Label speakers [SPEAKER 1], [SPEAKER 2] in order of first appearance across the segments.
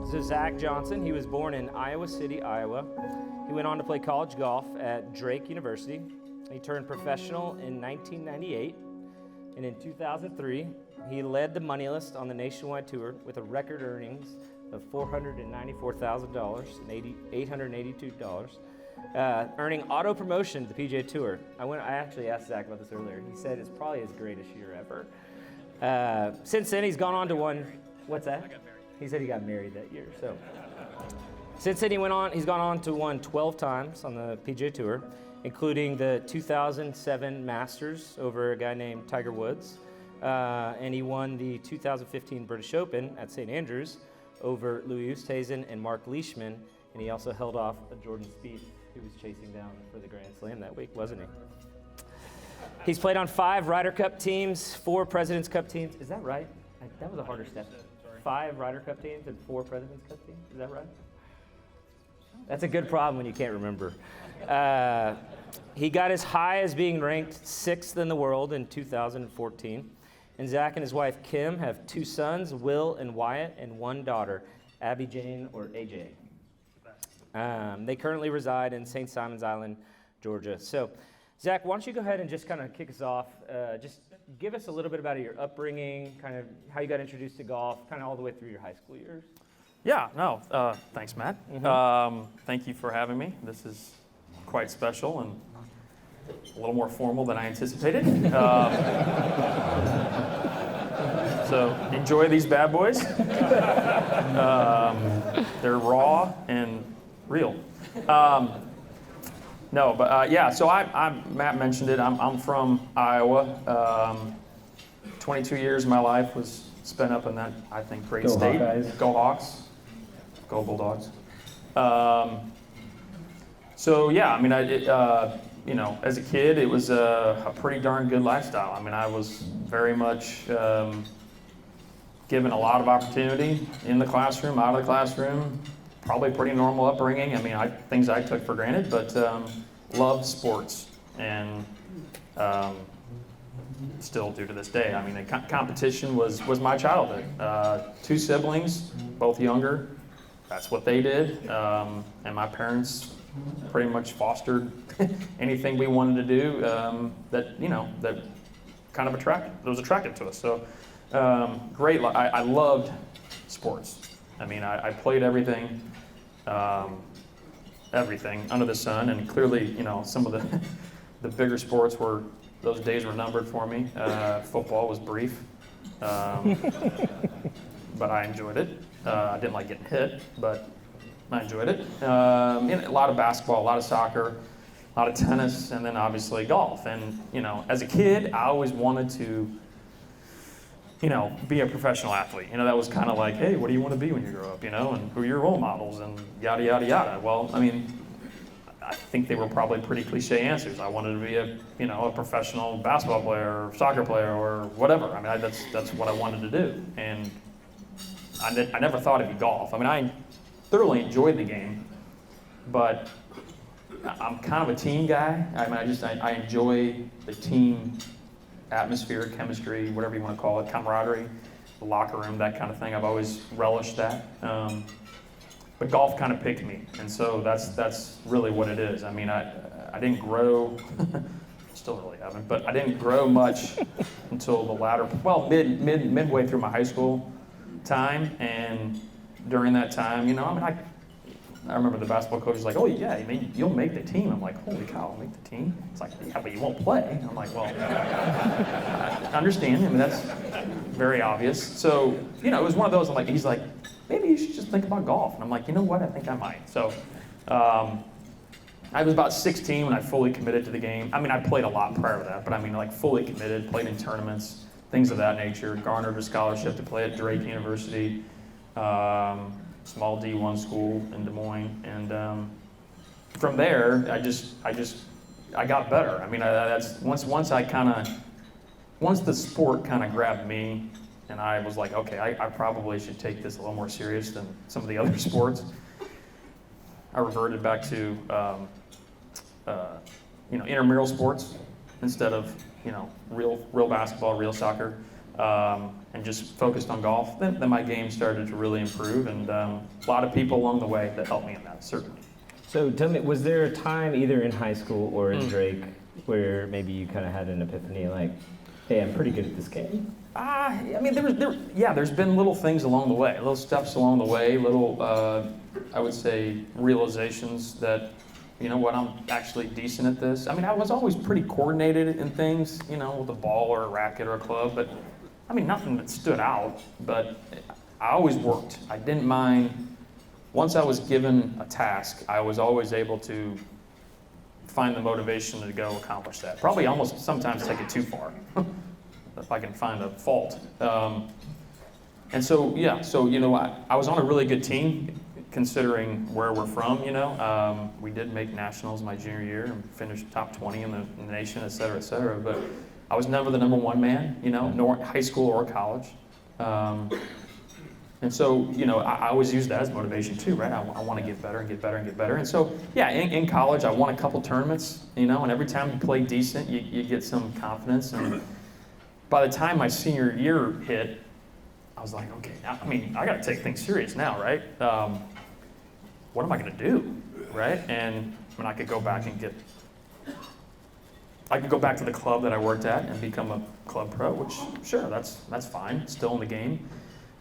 [SPEAKER 1] So Zach Johnson, he was born in Iowa City, Iowa. He went on to play college golf at Drake University. He turned professional in 1998, and in 2003, he led the money list on the nationwide tour with a record earnings of $494,000 and $882, earning auto promotion to the PGA Tour. I actually asked Zach about this earlier. He said it's probably his greatest year ever. Since then, he's gone on to what's that? I got married. He said he got married that year. So since then, he's gone on to won 12 times on the PGA Tour, including the 2007 Masters over a guy named Tiger Woods. And he won the 2015 British Open at St. Andrews over Louis Oosthuizen and Mark Leishman. And he also held off a Jordan Spieth, who was chasing down for the Grand Slam that week, wasn't he? He's played on 5 Ryder Cup teams, 4 President's Cup teams. Is that right? That was a harder step. 5 Ryder Cup teams and 4 President's Cup teams. Is that right? That's a good problem when you can't remember. He got as high as being ranked 6th in the world in 2014. And Zach and his wife, Kim, have 2 sons, Will and Wyatt, and 1 daughter, Abby Jane or AJ. They currently reside in St. Simons Island, Georgia. So, Zach, why don't you go ahead and just kind of kick us off. Just give us a little bit about your upbringing, kind of how you got introduced to golf, kind of all the way through your high school years.
[SPEAKER 2] Yeah, no, thanks, Matt. Thank you for having me. This is quite special and a little more formal than I anticipated. So enjoy these bad boys. They're raw and real. No, but yeah, so Matt mentioned it. I'm from Iowa. 22 years of my life was spent up in that, I think, great state.
[SPEAKER 1] Hawkeyes.
[SPEAKER 2] Go Hawks. Go Bulldogs. So yeah, I mean, as a kid, it was a pretty darn good lifestyle. I mean, I was very much given a lot of opportunity in the classroom, out of the classroom. Probably pretty normal upbringing. I mean, things I took for granted, but loved sports and still do to this day. I mean, the competition was my childhood. 2 siblings, both younger. That's what they did, and my parents pretty much fostered anything we wanted to do that kind of was attractive to us. So great. I loved sports. I mean, I played everything under the sun, and clearly, some of the bigger sports those days were numbered for me. Football was brief, but I enjoyed it. I didn't like getting hit, but I enjoyed it. And a lot of basketball, a lot of soccer, a lot of tennis, and then obviously golf. And, as a kid, I always wanted to, be a professional athlete. That was kind of like, hey, what do you want to be when you grow up, and who are your role models, and yada, yada, yada. Well, I mean, I think they were probably pretty cliche answers. I wanted to be a professional basketball player or soccer player or whatever. I mean, that's what I wanted to do. And I never thought it'd be golf. I mean, I thoroughly enjoyed the game, but I'm kind of a team guy. I mean, I enjoy the team atmosphere, chemistry, whatever you want to call it, camaraderie, the locker room, that kind of thing. I've always relished that. But golf kind of picked me, and so that's really what it is. I mean, I didn't grow, still really haven't, but I didn't grow much until midway through my high school time, and during that time, I remember the basketball coach was like, "Oh yeah, I mean, you'll make the team." I'm like, "Holy cow, I'll make the team?" It's like, "Yeah, but you won't play." I'm like, "Well, I understand. I mean, that's very obvious." So, it was one of those. He's like, "Maybe you should just think about golf." And I'm like, "You know what? I think I might." So, I was about 16 when I fully committed to the game. I mean, I played a lot prior to that, but I mean, fully committed, played in tournaments, things of that nature. Garnered a scholarship to play at Drake University. Small D1 school in Des Moines, and from there, I got better. I mean, once the sport kind of grabbed me, and I was like, okay, I probably should take this a little more serious than some of the other sports. I reverted back to intramural sports instead of real basketball, real soccer, and just focused on golf, then my game started to really improve, and a lot of people along the way that helped me in that, certainly.
[SPEAKER 1] So tell me, was there a time either in high school or in Drake where maybe you kind of had an epiphany like, hey, I'm pretty good at this game?
[SPEAKER 2] I mean, there's been little things along the way, little steps along the way, little, I would say, realizations that, you know what, I'm actually decent at this. I mean, I was always pretty coordinated in things, you know, with a ball or a racket or a club, but I mean, nothing that stood out, but I always worked. I didn't mind. Once I was given a task, I was always able to find the motivation to go accomplish that. Probably almost sometimes take it too far, if I can find a fault. And so, yeah, so, you know, I was on a really good team, considering where we're from, you know. We did make nationals my junior year and finished top 20 in the nation, et cetera, but I was never the number one man, you know, nor high school or college. And so, you know, I always use that as motivation too, right? I want to get better and get better and get better. And so, yeah, in college, I won a couple tournaments, you know, and every time you play decent, you get some confidence. And by the time my senior year hit, I was like, okay, I mean, I got to take things serious now, right? What am I going to do, right? And I mean, I could go back to the club that I worked at and become a club pro, which, sure, that's fine, still in the game.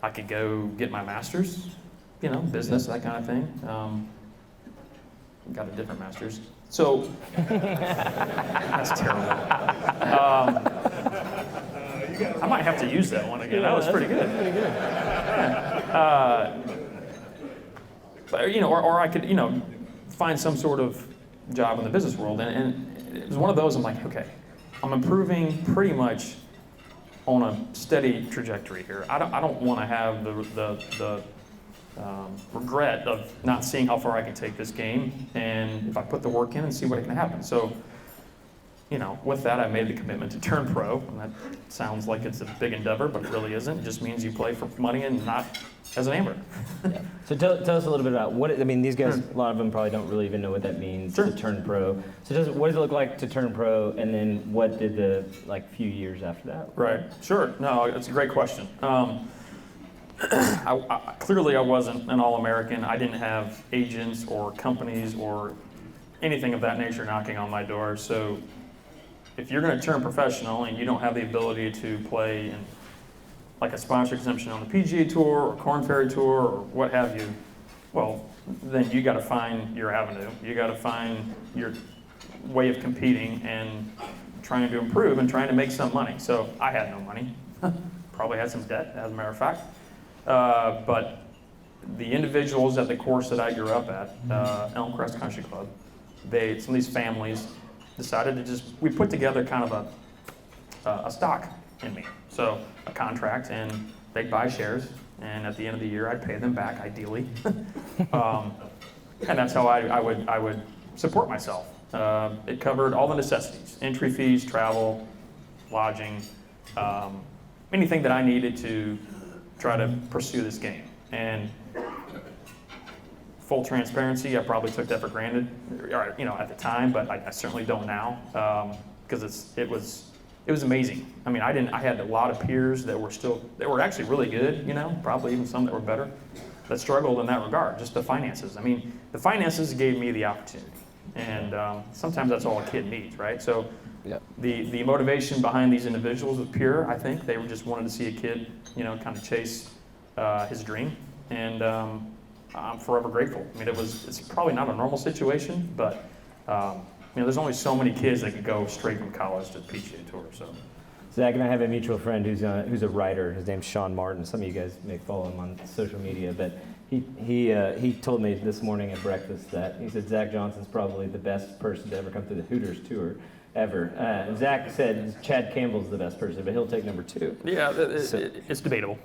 [SPEAKER 2] I could go get my master's, you know, business, that kind of thing. Got a different master's. So, that's terrible. I might have to use that one again. That was pretty good. But, you know, or I could, you know, find some sort of job in the business world. And it was one of those, I'm like, okay, I'm improving pretty much on a steady trajectory here. I don't want to have the regret of not seeing how far I can take this game, and if I put the work in and see what can happen. So, you know, with that, I made the commitment to turn pro, and that sounds like it's a big endeavor, but it really isn't. It just means you play for money and not as an amateur.
[SPEAKER 1] Yeah. So tell us a little bit about what, I mean, these guys, a lot of them probably don't really even know what that means to turn pro. So what does it look like to turn pro, and then what did the, like, few years after that?
[SPEAKER 2] Right, sure. No, it's a great question. Clearly I wasn't an All-American. I didn't have agents or companies or anything of that nature knocking on my door. So if you're going to turn professional and you don't have the ability to play in like a sponsor exemption on the PGA Tour or Korn Ferry Tour or what have you, well, then you got to find your avenue. You got to find your way of competing and trying to improve and trying to make some money. So I had no money. Probably had some debt, as a matter of fact. But the individuals at the course that I grew up at, Elm Crest Country Club, some of these families decided to we put together kind of a stock in me. So a contract, and they'd buy shares, and at the end of the year, I'd pay them back, ideally. And that's how I would support myself. It covered all the necessities: entry fees, travel, lodging, anything that I needed to try to pursue this game. And full transparency, I probably took that for granted, you know, at the time, but I certainly don't now, because it was amazing. I mean, I had a lot of peers that were actually really good, you know, probably even some that were better, that struggled in that regard, just the finances. I mean, the finances gave me the opportunity, and sometimes that's all a kid needs, right? So yep. The motivation behind these individuals was pure, I think. They just wanted to see a kid, you know, kind of chase his dream, and I'm forever grateful. I mean, it's probably not a normal situation, but you know, there's only so many kids that could go straight from college to the PGA Tour. So,
[SPEAKER 1] Zach and I have a mutual friend who's a writer. His name's Sean Martin. Some of you guys may follow him on social media, but he told me this morning at breakfast that he said Zach Johnson's probably the best person to ever come through the Hooters Tour ever. Zach said Chad Campbell's the best person, but he'll take number 2.
[SPEAKER 2] Yeah, it's debatable.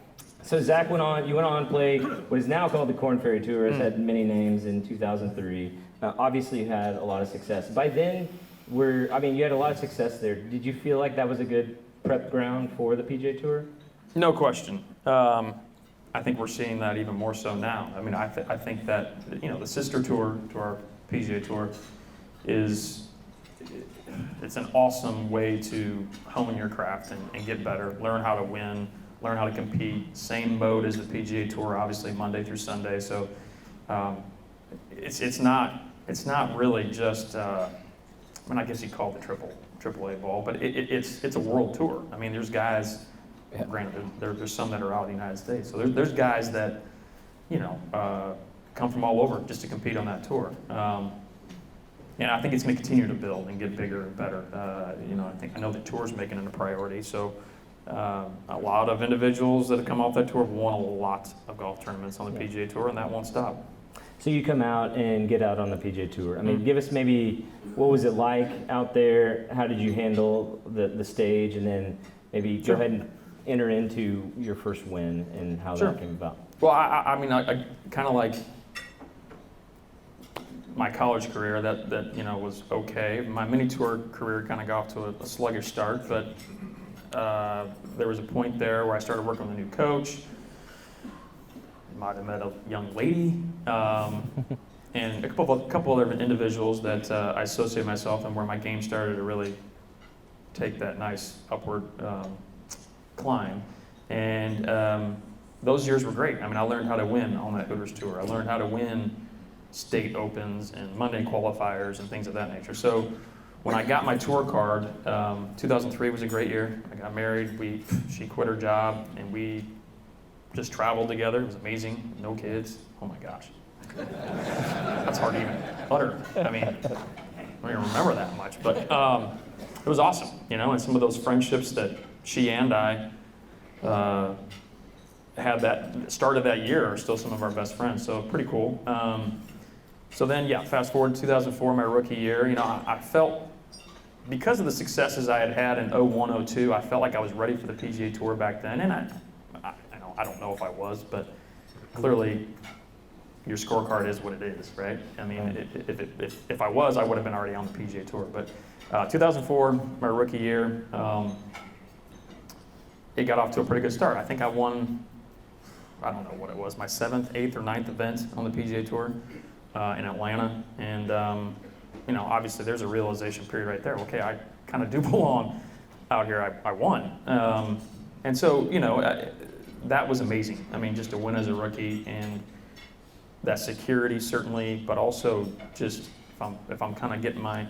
[SPEAKER 1] So Zach you went on to play what is now called the Korn Ferry Tour. It's had many names in 2003. Obviously you had a lot of success. By then, you had a lot of success there. Did you feel like that was a good prep ground for the PGA Tour?
[SPEAKER 2] No question. I think we're seeing that even more so now. I mean, I think that, you know, the sister tour to our PGA Tour it's an awesome way to hone your craft and get better, learn how to win, learn how to compete. Same mode as the PGA Tour, obviously Monday through Sunday. So it's not really just. I mean, I guess you call it the AAA ball, but it's a world tour. I mean, there's guys. Yeah. Granted, there's some that are out of the United States. So there's guys that, come from all over just to compete on that tour. And I think it's going to continue to build and get bigger and better. I know the tour's making it a priority. So a lot of individuals that have come off that tour have won a lot of golf tournaments on the PGA Tour, and that won't stop.
[SPEAKER 1] So you come out and get out on the PGA Tour. I mean, give us maybe what was it like out there? How did you handle the stage? And then maybe go ahead and enter into your first win and how that came about.
[SPEAKER 2] Well, I mean, I kind of like my college career that was okay. My mini tour career kind of got off to a sluggish start, but there was a point there where I started working with a new coach. Might have met a young lady, and a couple other individuals that I associate myself and where my game started to really take that nice upward climb. And those years were great. I mean, I learned how to win on that Hooters Tour. I learned how to win state opens and Monday qualifiers and things of that nature. So when I got my tour card, 2003 was a great year. I got married. She quit her job, and we just traveled together. It was amazing. No kids. Oh my gosh. That's hard to even utter. I mean, I don't even remember that much. But it was awesome, and some of those friendships that she and I had that started that year are still some of our best friends. So pretty cool. So then, fast forward to 2004, my rookie year. I felt, because of the successes I had in 01, 02, I felt like I was ready for the PGA Tour back then. And I don't know if I was, but clearly your scorecard is what it is, right? I mean, if I was, I would have been already on the PGA Tour. But 2004, my rookie year, it got off to a pretty good start. I think I won, I don't know what it was, my 7th, 8th, or 9th event on the PGA Tour in Atlanta. And, obviously there's a realization period right there. Okay, I kind of do belong out here. I won. And so, that was amazing. I mean, just to win as a rookie, and that security certainly, but also just if I'm kind of getting my,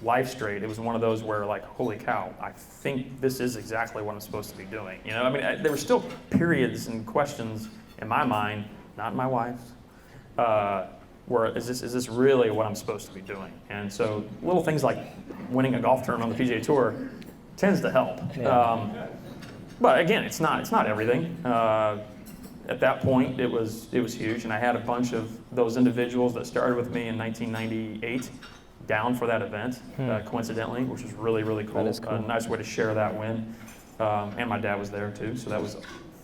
[SPEAKER 2] life straight, it was one of those where, like, holy cow, I think this is exactly what I'm supposed to be doing. There were still periods and questions in my mind, not my wife's, where is this really what I'm supposed to be doing? And so little things like winning a golf tournament on the PGA Tour tends to help. Yeah. But again, it's not everything. At that point, it was huge, and I had a bunch of those individuals that started with me in 1998 down for that event, coincidentally, which was really, really cool.
[SPEAKER 1] That is cool.
[SPEAKER 2] A nice way to share that win. And my dad was there too, so that was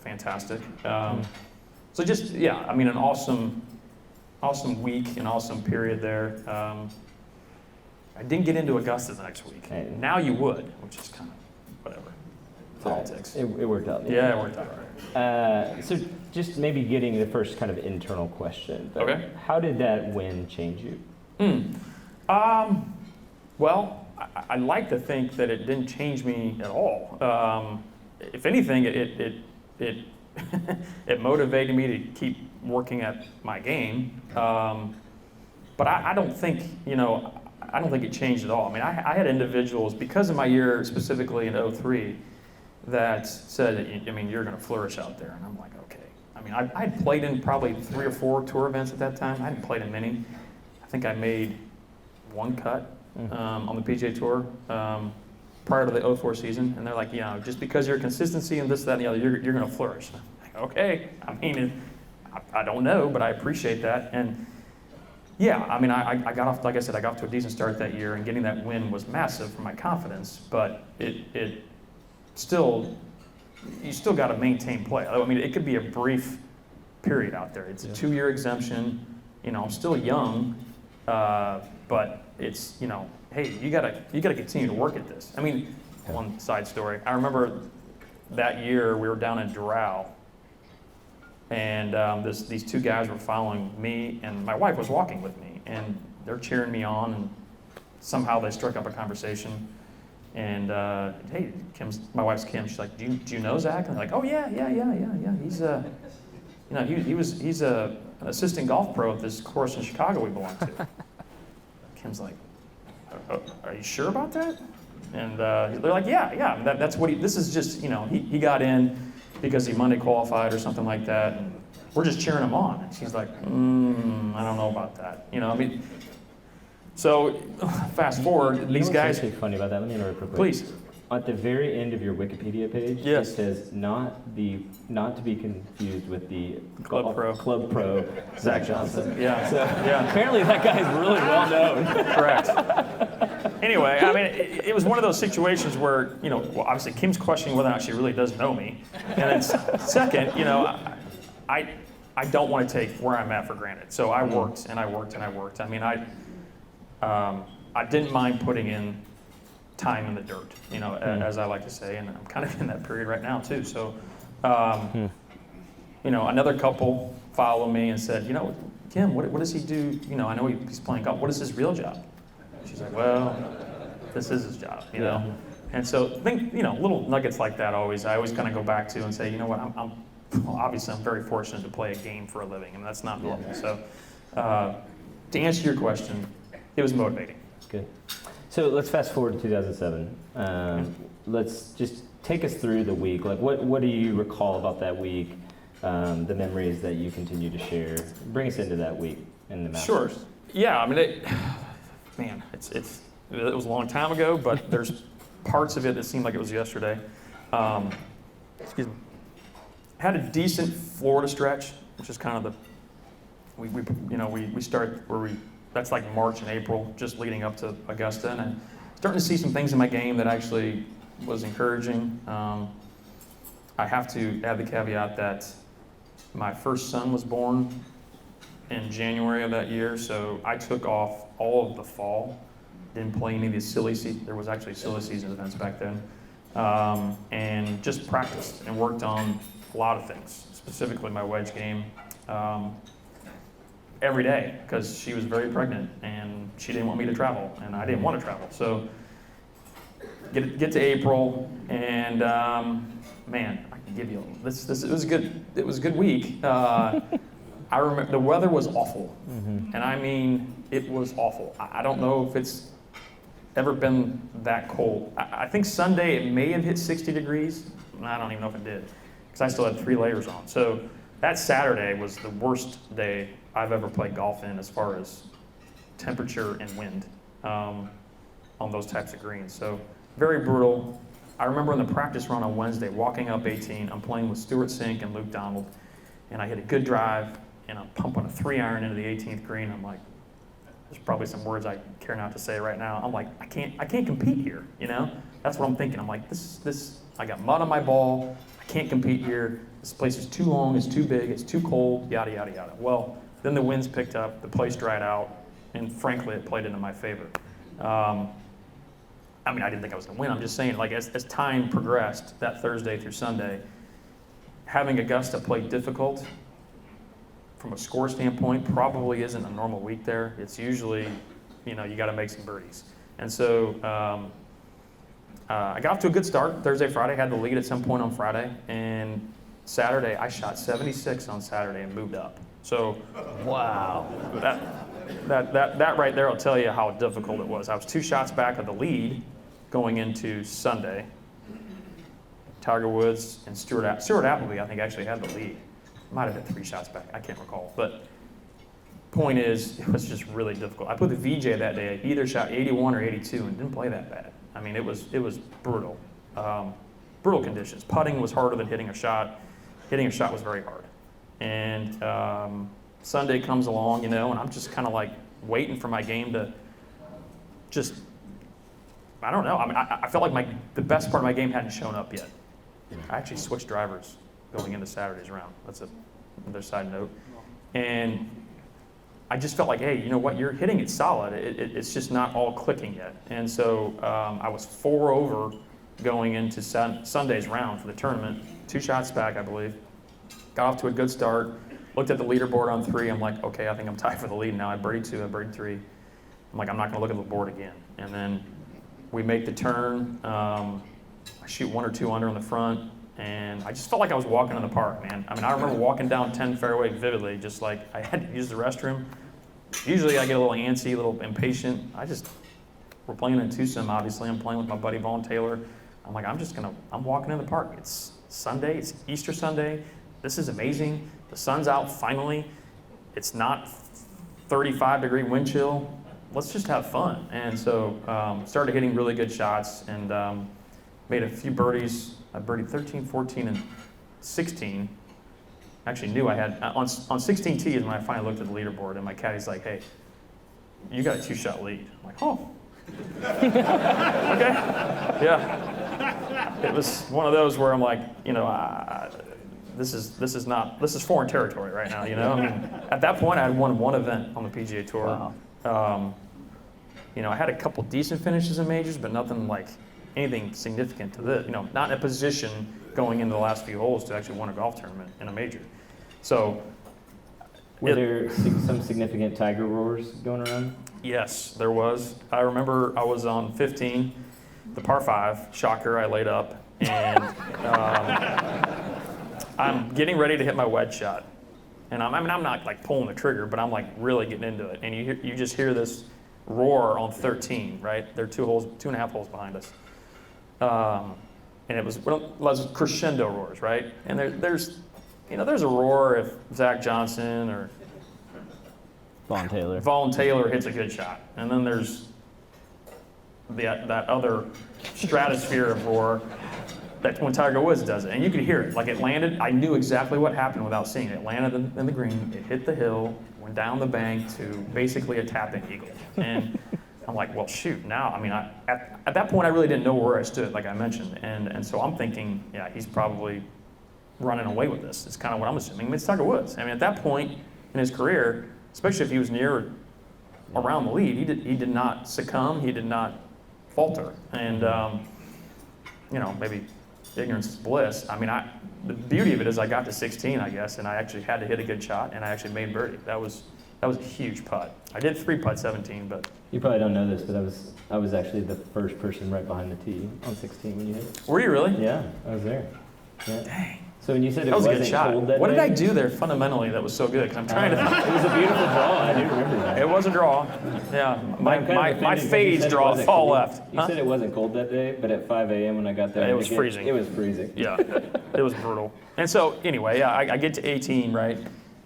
[SPEAKER 2] fantastic. So just, an awesome week, an awesome period there. I didn't get into Augusta the next week.
[SPEAKER 1] Hey.
[SPEAKER 2] Now you would, which is kind of whatever. Politics.
[SPEAKER 1] It worked out.
[SPEAKER 2] Yeah, it worked out right.
[SPEAKER 1] So just maybe getting the first kind of internal question.
[SPEAKER 2] Okay.
[SPEAKER 1] How did that win change you?
[SPEAKER 2] Well, I like to think that it didn't change me at all. If anything, it it motivated me to keep working at my game. But I don't think, I don't think it changed at all. I mean, I had individuals, because of my year specifically in 03, that said, you're going to flourish out there. And I'm like, okay. I mean, I had played in probably 3 or 4 tour events at that time. I hadn't played in many. I think I made 1 cut on the PGA Tour prior to the 04 season. And they're like, just because your consistency and this, that, and the other, you're going to flourish. And I'm like, okay. I mean, I don't know, but I appreciate that. And I got off, like I said, I got off to a decent start that year, and getting that win was massive for my confidence, but you still got to maintain play. I mean, it could be a brief period out there. It's a 2-year exemption. I'm still young, but it's, hey, you gotta continue to work at this. I mean, one side story. I remember that year we were down in Doral, and these 2 guys were following me, and my wife was walking with me, and they're cheering me on, and somehow they struck up a conversation. And hey, my wife's Kim. She's like, do you know Zach? And I'm like, oh yeah. He's he's an assistant golf pro at this course in Chicago we belong to. Kim's like, are you sure about that? And they're like, yeah. That's what this is just, he got in because he Monday qualified or something like that. And we're just cheering him on. And she's like, I don't know about that. So fast forward, these guys.
[SPEAKER 1] What's actually funny about that? Let me interrupt real quick.
[SPEAKER 2] Please.
[SPEAKER 1] At the very end of your Wikipedia page,
[SPEAKER 2] yes.
[SPEAKER 1] It says not to be confused with the
[SPEAKER 2] Club Pro
[SPEAKER 1] Zach Johnson.
[SPEAKER 2] Yeah.
[SPEAKER 1] So apparently that guy's really well known.
[SPEAKER 2] Correct. Anyway, I mean, it was one of those situations where, obviously Kim's questioning whether or not she really does know me, and then second, I don't want to take where I'm at for granted. So I worked and I worked and I worked. I mean, I didn't mind putting in time in the dirt, as I like to say, and I'm kind of in that period right now too. So, another couple followed me and said, Kim, what does he do? I know he's playing golf. What is his real job? She's like, well, this is his job,
[SPEAKER 1] Yeah.
[SPEAKER 2] And so think, little nuggets like that I always kind of go back to and say, what, obviously I'm very fortunate to play a game for a living, and that's not normal.
[SPEAKER 1] Yeah.
[SPEAKER 2] So, to answer your question, it was motivating.
[SPEAKER 1] Good. So let's fast forward to 2007. Let's just take us through the week. Like, what do you recall about that week? The memories that you continue to share. Bring us into that week in the Masters.
[SPEAKER 2] Sure. Yeah. I mean, it was a long time ago, but there's parts of it that seemed like it was yesterday. Excuse me. Had a decent Florida stretch, which is kind of we start where that's like March and April, just leading up to Augusta, and I'm starting to see some things in my game that actually was encouraging. I have to add the caveat that my first son was born in January of that year, so I took off all of the fall, didn't play any of these silly season. There was actually silly season events back then, and just practiced and worked on a lot of things, specifically my wedge game. Every day, because she was very pregnant and she didn't want me to travel and I didn't want to travel. So get to April and man, I can give you this. It was good. It was a good week. I remember the weather was awful, and I mean it was awful. I don't know if it's ever been that cold. I think Sunday it may have hit 60 degrees. I don't even know if it did because I still had 3 layers on. So that Saturday was the worst day I've ever played golf in as far as temperature and wind on those types of greens. So very brutal. I remember in the practice run on Wednesday, walking up 18, I'm playing with Stuart Sink and Luke Donald, and I hit a good drive, and I'm pumping a 3-iron into the 18th green. I'm like, there's probably some words I care not to say right now. I'm like, I can't compete here, That's what I'm thinking. I'm like, this. I got mud on my ball. I can't compete here. This place is too long, it's too big, it's too cold, yada, yada, yada. Well, then the winds picked up, the place dried out, and frankly, it played into my favor. I didn't think I was going to win. I'm just saying, like, as time progressed, that Thursday through Sunday, having Augusta play difficult from a score standpoint probably isn't a normal week there. It's usually, you got to make some birdies. And so I got off to a good start Thursday, Friday, had the lead at some point on Friday, and Saturday, I shot 76 on Saturday and moved up. So, wow, that right there will tell you how difficult it was. I was 2 shots back of the lead going into Sunday. Tiger Woods and Stuart Appleby, I think, actually had the lead. Might have been 3 shots back. I can't recall. But point is, it was just really difficult. I put the VJ that day. He either shot 81 or 82 and didn't play that bad. I mean, it was brutal. Brutal conditions. Putting was harder than hitting a shot. Hitting a shot was very hard. And Sunday comes along, and I'm just kind of like waiting for my game to just, I don't know. I mean, I felt like the best part of my game hadn't shown up yet. I actually switched drivers going into Saturday's round. That's another side note. And I just felt like, hey, you know what? You're hitting it solid. It's just not all clicking yet. And so I was 4 over going into Sunday's round for the tournament. 2 shots back, I believe. Got off to a good start. Looked at the leaderboard on 3. I'm like, okay, I think I'm tied for the lead now. I birdied 2, I birdied 3. I'm like, I'm not going to look at the board again. And then We make the turn. I shoot 1 or 2 under on the front, and I just felt like I was walking in the park, man. I mean, I remember walking down 10 fairway vividly, just like I had to use the restroom. Usually I get a little antsy, a little impatient. We're playing in Tucson, obviously. I'm playing with my buddy Vaughn Taylor. I'm like, I'm walking in the park. It's Sunday, it's Easter Sunday. This is amazing. The sun's out finally. It's not 35-degree wind chill. Let's just have fun. And so started hitting really good shots and made a few birdies. I birdied 13, 14, and 16. Actually knew I had, on 16 tees when I finally looked at the leaderboard, and my caddy's like, hey, you got a 2-shot lead. I'm like, oh. Okay, yeah. It was one of those where I'm like, this is foreign territory right now, I mean, at that point I had won one event on the PGA Tour. Wow. I had a couple decent finishes in majors, but nothing like anything significant to this, not in a position going into the last few holes to actually win a golf tournament in a major. So,
[SPEAKER 1] were there some significant Tiger roars going around?
[SPEAKER 2] Yes, there was. I remember I was on 15, the par 5, shocker, I laid up, and I'm getting ready to hit my wedge shot. And I'm not like pulling the trigger, but I'm like really getting into it. And you just hear this roar on 13, right? They're 2.5 holes behind us. And it was crescendo roars, right? And there's a roar if Zach Johnson or Vaughn Taylor hits a good shot. And then there's that other stratosphere of roar that when Tiger Woods does it. And you could hear it. Like it landed, I knew exactly what happened without seeing it. It landed in the green, it hit the hill, went down the bank to basically a tap-in eagle. And I'm like, well, shoot, now, I mean, at that point, I really didn't know where I stood, like I mentioned. And so I'm thinking, yeah, he's probably running away with this. It's kind of what I'm assuming. I mean, it's Tiger Woods. I mean, at that point in his career, especially if he was near or around the lead, he did not succumb. He did not falter. And, maybe ignorance is bliss. I mean, the beauty of it is I got to 16, I guess, and I actually had to hit a good shot, and I actually made birdie. That was a huge putt. I did 3-putt 17, but...
[SPEAKER 1] You probably don't know this, but I was actually the first person right behind the tee on 16 when you hit it.
[SPEAKER 2] Were you really?
[SPEAKER 1] Yeah, I was there. Yeah.
[SPEAKER 2] Dang.
[SPEAKER 1] So when you said
[SPEAKER 2] that was
[SPEAKER 1] wasn't
[SPEAKER 2] a good shot.
[SPEAKER 1] cold that
[SPEAKER 2] what
[SPEAKER 1] day,
[SPEAKER 2] did I do there fundamentally that was so good? Because I'm trying to...
[SPEAKER 1] It was a beautiful draw. I do remember that.
[SPEAKER 2] It was a draw. Yeah. My fades draw fall left.
[SPEAKER 1] You said it wasn't cold that day, but at 5 a.m. when I got there,
[SPEAKER 2] it was freezing.
[SPEAKER 1] It was freezing.
[SPEAKER 2] Yeah, it was brutal. And so anyway, I get to 18, right?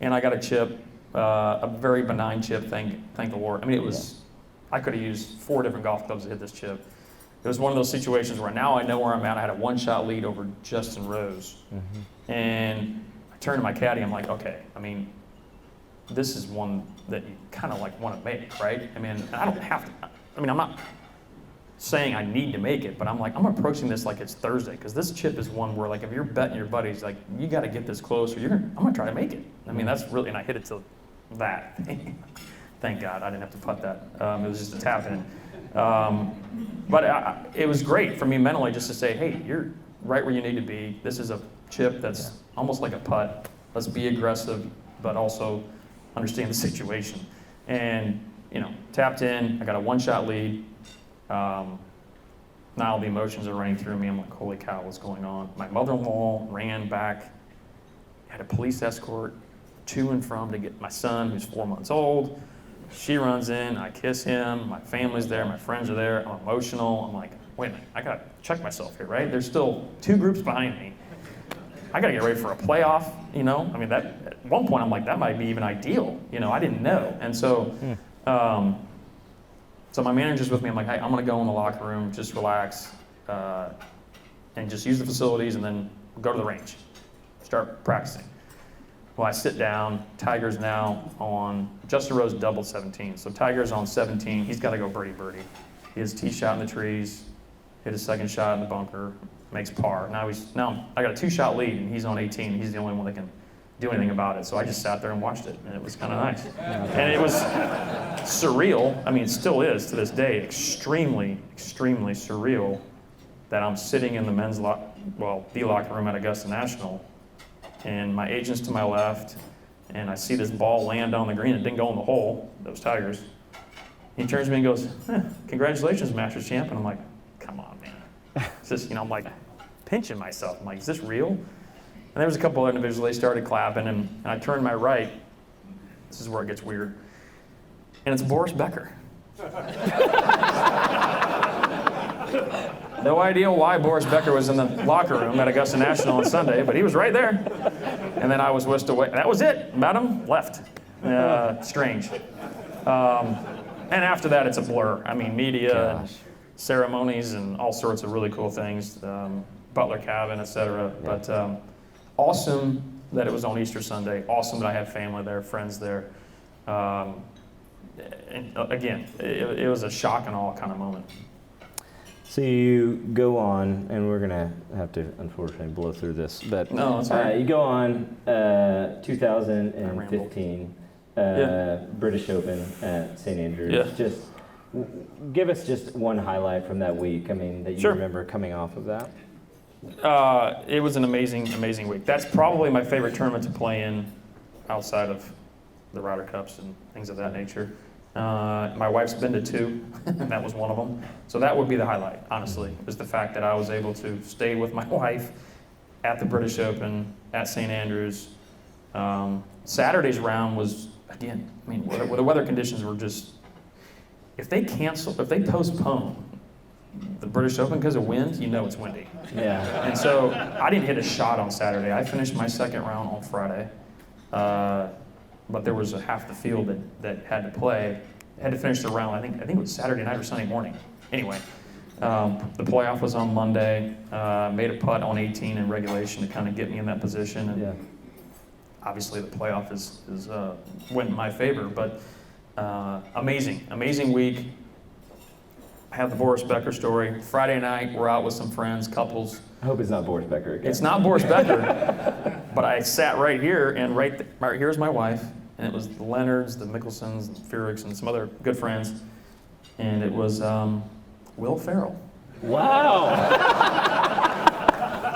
[SPEAKER 2] And I got a chip, a very benign chip, thank the Lord. I mean, it was, I could have used 4 different golf clubs to hit this chip. It was one of those situations where now I know where I'm at. I had a 1-shot lead over Justin Rose. Mm-hmm. And I turned to my caddy, I'm like, okay, I mean, this is one that you kind of like want to make, right? I mean, I don't have to, I mean, I'm not saying I need to make it, but I'm like, I'm approaching this like it's Thursday, because this chip is one where like if you're betting your buddies, like you got to get this close or I'm going to try to make it. I mean, that's really, and I hit it to that. Thank God I didn't have to putt that. It was just a tap in. But it was great for me mentally just to say, hey, you're right where you need to be. This is a chip that's almost like a putt. Let's be aggressive, but also understand the situation. And, tapped in. I got a 1-shot lead. Now the emotions are running through me. I'm like, holy cow, what's going on? My mother-in-law ran back, had a police escort to and from to get my son, who's 4 months old. She runs in, I kiss him, my family's there, my friends are there, I'm emotional. I'm like, wait a minute, I gotta check myself here, right? There's still 2 groups behind me. I gotta get ready for a playoff, I mean, that at one point I'm like, that might be even ideal, I didn't know. And so, so my manager's with me, I'm like, hey, I'm gonna go in the locker room, just relax, and just use the facilities and then go to the range, start practicing. Well, I sit down. Tiger's now on, Justin Rose doubled 17. So Tiger's on 17. He's got to go birdie. He has a tee shot in the trees, hit his second shot in the bunker, makes par. Now I got a 2-shot lead, and he's on 18. He's the only one that can do anything about it. So I just sat there and watched it, and it was kind of nice. And it was surreal. I mean, it still is to this day, extremely, extremely surreal that I'm sitting in the the locker room at Augusta National, and my agent's to my left, and I see this ball land on the green. It didn't go in the hole. That was Tiger's. He turns to me and goes, congratulations, Masters champ. And I'm like, Is this, I'm like pinching myself. I'm like, is this real? And there was a couple of individuals, they started clapping, and I turned my right. This is where it gets weird. And it's Boris Becker. No idea why Boris Becker was in the locker room at Augusta National on Sunday, but he was right there. And then I was whisked away. That was it. Met him, left. Strange. And after that, it's a blur. I mean, media, and ceremonies, and all sorts of really cool things. Butler Cabin, etc.
[SPEAKER 1] Yeah.
[SPEAKER 2] But awesome that it was on Easter Sunday. Awesome that I had family there, friends there. And again, it was a shock and awe kind of moment.
[SPEAKER 1] So you go on, and we're gonna have to unfortunately blow through this, but
[SPEAKER 2] No, that's all right.
[SPEAKER 1] you go on 2015 British Open at St. Andrews.
[SPEAKER 2] Yeah.
[SPEAKER 1] Just give us just one highlight from that week. I mean, that you
[SPEAKER 2] Sure.
[SPEAKER 1] remember coming off of that.
[SPEAKER 2] It was an amazing, amazing week. That's probably my favorite tournament to play in outside of the Ryder Cups and things of that nature. My wife's been to 2, and that was one of them. So that would be the highlight, honestly, is the fact that I was able to stay with my wife at the British Open, at St. Andrews. Saturday's round was, again, I mean, the weather conditions were just, if they postpone the British Open because of wind, it's windy.
[SPEAKER 1] Yeah.
[SPEAKER 2] And so I didn't hit a shot on Saturday. I finished my second round on Friday. But there was half the field that had to play, had to finish the round. I think it was Saturday night or Sunday morning. Anyway, the playoff was on Monday. Made a putt on 18 in regulation to kind of get me in that position. And obviously the playoff went in my favor. But amazing week. I have the Boris Becker story. Friday night, we're out with some friends, couples.
[SPEAKER 1] I hope it's not Boris Becker again.
[SPEAKER 2] It's not Boris Becker, but I sat right here, and right here's my wife, and it was the Leonards, the Mickelsons, the Furyks, and some other good friends, and it was Will Ferrell.
[SPEAKER 1] Wow.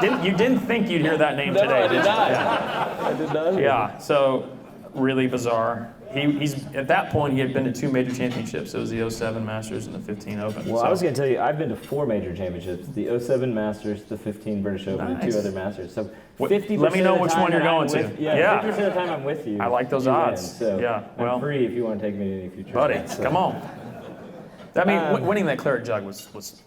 [SPEAKER 2] You didn't think you'd hear that name today,
[SPEAKER 1] I did
[SPEAKER 2] you?
[SPEAKER 1] not.
[SPEAKER 2] Yeah.
[SPEAKER 1] I did not.
[SPEAKER 2] Yeah, so really bizarre. He's at that point, he had been to 2 major championships. It was the 07 Masters and the 15 Open.
[SPEAKER 1] Well,
[SPEAKER 2] so.
[SPEAKER 1] I was going to tell you, I've been to 4 major championships: the 07 Masters, the 15 British Open, and 2
[SPEAKER 2] Nice.
[SPEAKER 1] other Masters. So
[SPEAKER 2] What-
[SPEAKER 1] 50%.
[SPEAKER 2] let me know
[SPEAKER 1] of the
[SPEAKER 2] which
[SPEAKER 1] time
[SPEAKER 2] one you're
[SPEAKER 1] that I'm
[SPEAKER 2] going to.
[SPEAKER 1] with-
[SPEAKER 2] Yeah.
[SPEAKER 1] 50% of the time I'm with you.
[SPEAKER 2] I like those
[SPEAKER 1] you
[SPEAKER 2] odds.
[SPEAKER 1] win. So
[SPEAKER 2] Yeah, well.
[SPEAKER 1] I'm free if you want to take me to any future.
[SPEAKER 2] Buddy,
[SPEAKER 1] events, so.
[SPEAKER 2] come on. I mean, winning that claret jug was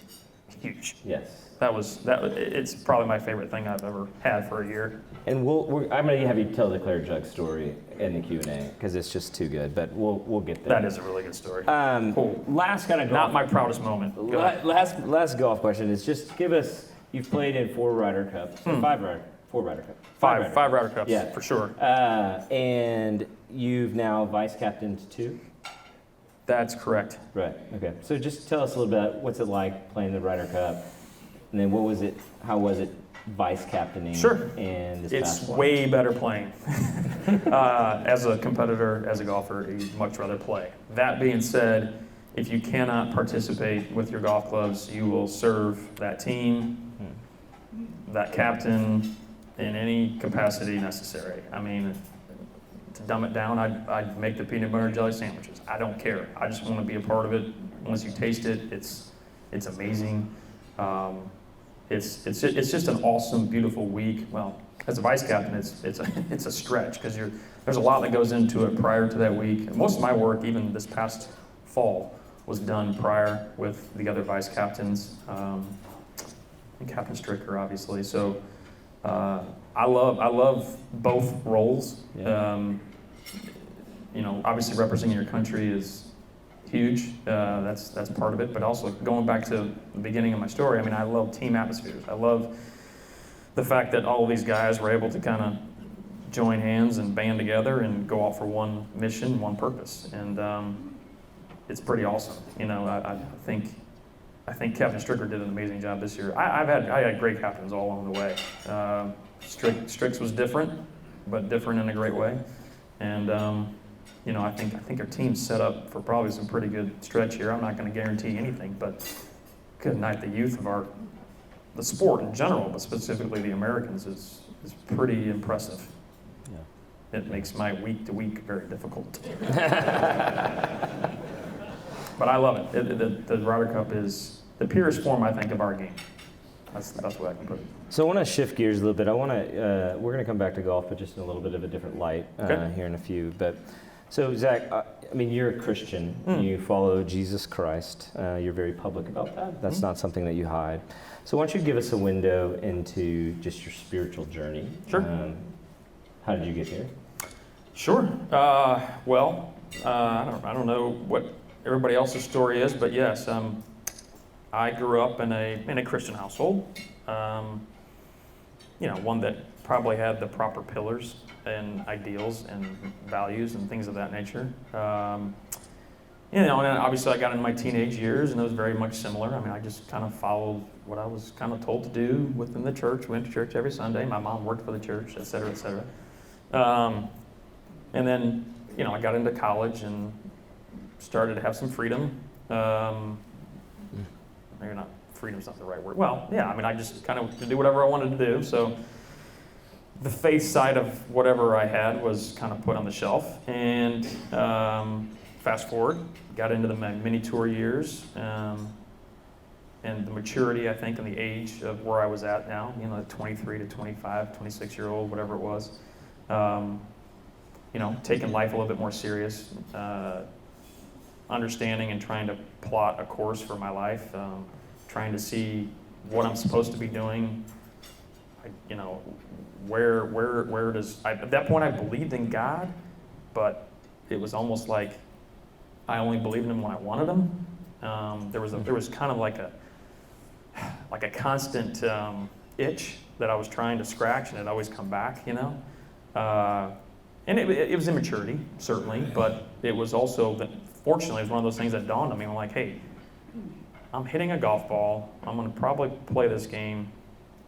[SPEAKER 2] huge.
[SPEAKER 1] Yes.
[SPEAKER 2] It's probably my favorite thing I've ever had for a year.
[SPEAKER 1] And I'm going to have you tell the claret jug story in the Q&A because it's just too good. But we'll get there.
[SPEAKER 2] That is a really good story.
[SPEAKER 1] Cool. Last kind of
[SPEAKER 2] Not my proudest moment. Go ahead.
[SPEAKER 1] last golf question is just give us. You've played in 4 Ryder Cups, 4 Ryder Cups.
[SPEAKER 2] Five Ryder Cups,
[SPEAKER 1] Yeah.
[SPEAKER 2] for sure.
[SPEAKER 1] And you've now vice captained 2.
[SPEAKER 2] That's correct.
[SPEAKER 1] Right. Okay. So just tell us a little bit. What's it like playing the Ryder Cup, and then what was it? How was it vice captaining?
[SPEAKER 2] Sure.
[SPEAKER 1] And this
[SPEAKER 2] It's
[SPEAKER 1] past one?
[SPEAKER 2] way better playing. As a competitor, as a golfer, you'd much rather play. That being said, if you cannot participate with your golf clubs, you will serve that team, that captain, in any capacity necessary. I mean, to dumb it down, I'd make the peanut butter and jelly sandwiches. I don't care. I just want to be a part of it. Once you taste it, it's amazing. It's just an awesome, beautiful week. Well, as a vice captain, it's a stretch because there's a lot that goes into it prior to that week. And most of my work, even this past fall, was done prior with the other vice captains and Captain Stricker, obviously. So I love both roles.
[SPEAKER 1] Yeah.
[SPEAKER 2] Obviously representing your country is huge. That's part of it. But also going back to the beginning of my story, I mean, I love team atmospheres. I love the fact that all of these guys were able to kind of join hands and band together and go out for one mission, one purpose. And it's pretty awesome. I think Captain Stricker did an amazing job this year. I had great captains all along the way. Strix was different, but different in a great way. And I think our team's set up for probably some pretty good stretch here. I'm not going to guarantee anything, but good night. The youth of the sport in general, but specifically the Americans, is pretty impressive. Yeah. It makes my week to week very difficult. But I love it. The Ryder Cup is the purest form, I think, of our game. That's the best way I can put it.
[SPEAKER 1] So I want to shift gears a little bit. We're going to come back to golf, but just in a little bit of a different light here in a few. But so Zach, I mean, you're a Christian. You follow Jesus Christ. You're very public about that. That's not something that you hide. So why don't you give us a window into just your spiritual journey?
[SPEAKER 2] Sure.
[SPEAKER 1] How did you get here?
[SPEAKER 2] Sure. Well, I don't know what everybody else's story is, but yes, I grew up in a Christian household. One that probably had the proper pillars and ideals and values and things of that nature. And obviously I got into my teenage years, and it was very much similar. I mean, I just kind of followed what I was kind of told to do within the church. Went to church every Sunday. My mom worked for the church, et cetera, et cetera. And then, I got into college and started to have some freedom. Maybe not, freedom's not the right word. Well, yeah, I mean, I just kind of could do whatever I wanted to do. So the faith side of whatever I had was kind of put on the shelf. And fast forward, got into my mini tour years, and the maturity, I think, and the age of where I was at now, 23 to 25, 26-year-old, whatever it was. Taking life a little bit more serious, understanding and trying to plot a course for my life, trying to see what I'm supposed to be doing. Where does at that point I believed in God, but it was almost like I only believed in Him when I wanted Him. There was kind of like a constant itch that I was trying to scratch, and it always come back, And it was immaturity, certainly, but it was also that, fortunately, it was one of those things that dawned on me. I'm like, hey, I'm hitting a golf ball. I'm going to probably play this game.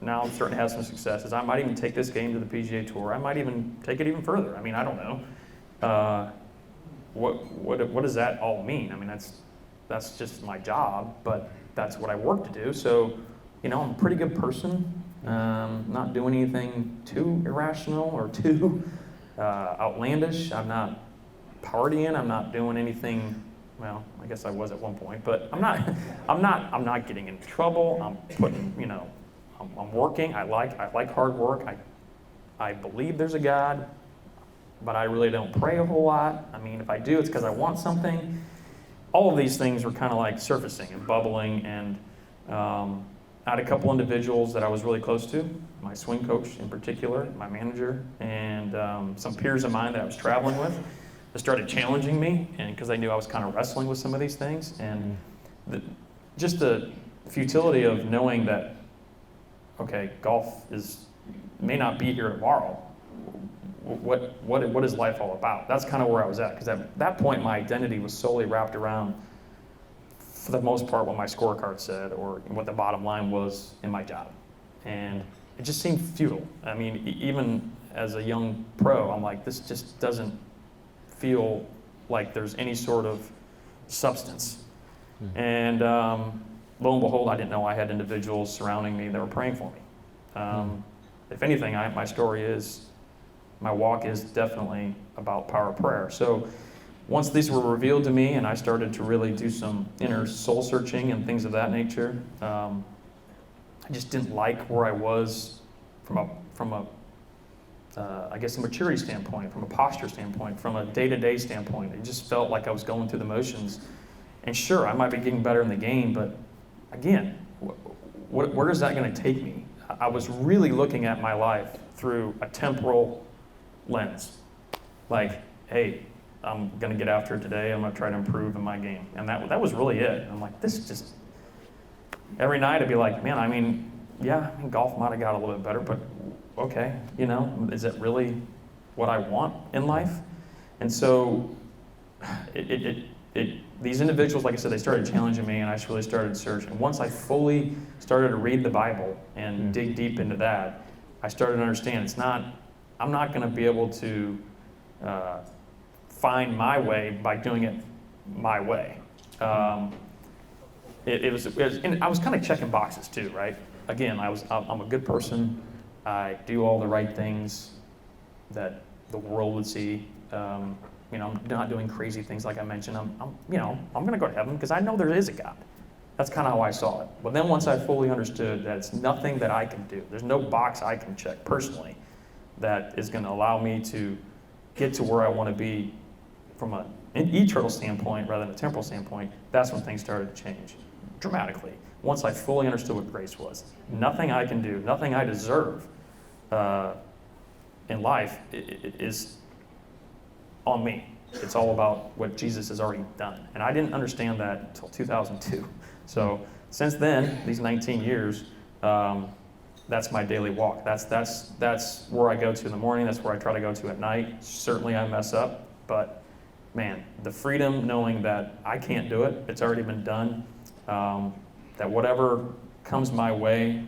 [SPEAKER 2] Now I'm starting to have some successes. I might even take this game to the PGA Tour. I might even take it even further. I mean, I don't know. What does that all mean? I mean, that's just my job, but that's what I work to do. So, I'm a pretty good person. Not doing anything too irrational or too outlandish. I'm not partying. I'm not doing anything. Well, I guess I was at one point, but I'm not getting in trouble. I'm putting, I'm working. I like hard work. I believe there's a God, but I really don't pray a whole lot. I mean, if I do, it's because I want something. All of these things were kind of like surfacing and bubbling, and I had a couple individuals that I was really close to, my swing coach in particular, my manager, and some peers of mine that I was traveling with. They started challenging me, and because they knew I was kind of wrestling with some of these things, and just the futility of knowing that, okay, golf may not be here tomorrow. What is life all about? That's kind of where I was at, because at that point my identity was solely wrapped around, for the most part, what my scorecard said or what the bottom line was in my job. And it just seemed futile. I mean, even as a young pro, I'm like, this just doesn't feel like there's any sort of substance. And lo and behold, I didn't know I had individuals surrounding me that were praying for me. If anything, my walk is definitely about power of prayer. So once these were revealed to me and I started to really do some inner soul searching and things of that nature, I just didn't like where I was from a maturity standpoint, from a posture standpoint, from a day-to-day standpoint. It just felt like I was going through the motions. And sure, I might be getting better in the game, but again, where is that going to take me? I was really looking at my life through a temporal lens. Like, hey, I'm going to get after it today. I'm going to try to improve in my game. And that was really it. And I'm like, this is just... Every night I'd be like, man, golf might have got a little bit better, but okay, is it really what I want in life? And so these individuals, like I said, they started challenging me, and I really started searching. Once I fully started to read the Bible and dig deep into that, I started to understand I'm not going to be able to find my way by doing it my way. And I was kind of checking boxes too, right? Again, I'm a good person. I do all the right things that the world would see. I'm not doing crazy things like I mentioned. I'm going to go to heaven because I know there is a God. That's kind of how I saw it. But then once I fully understood that it's nothing that I can do, there's no box I can check personally that is going to allow me to get to where I want to be from an eternal standpoint rather than a temporal standpoint, that's when things started to change dramatically. Once I fully understood what grace was. Nothing I can do, nothing I deserve in life is on me. It's all about what Jesus has already done. And I didn't understand that until 2002. So since then, these 19 years, that's my daily walk. That's where I go to in the morning. That's where I try to go to at night. Certainly I mess up, but man, the freedom knowing that I can't do it, it's already been done, that whatever comes my way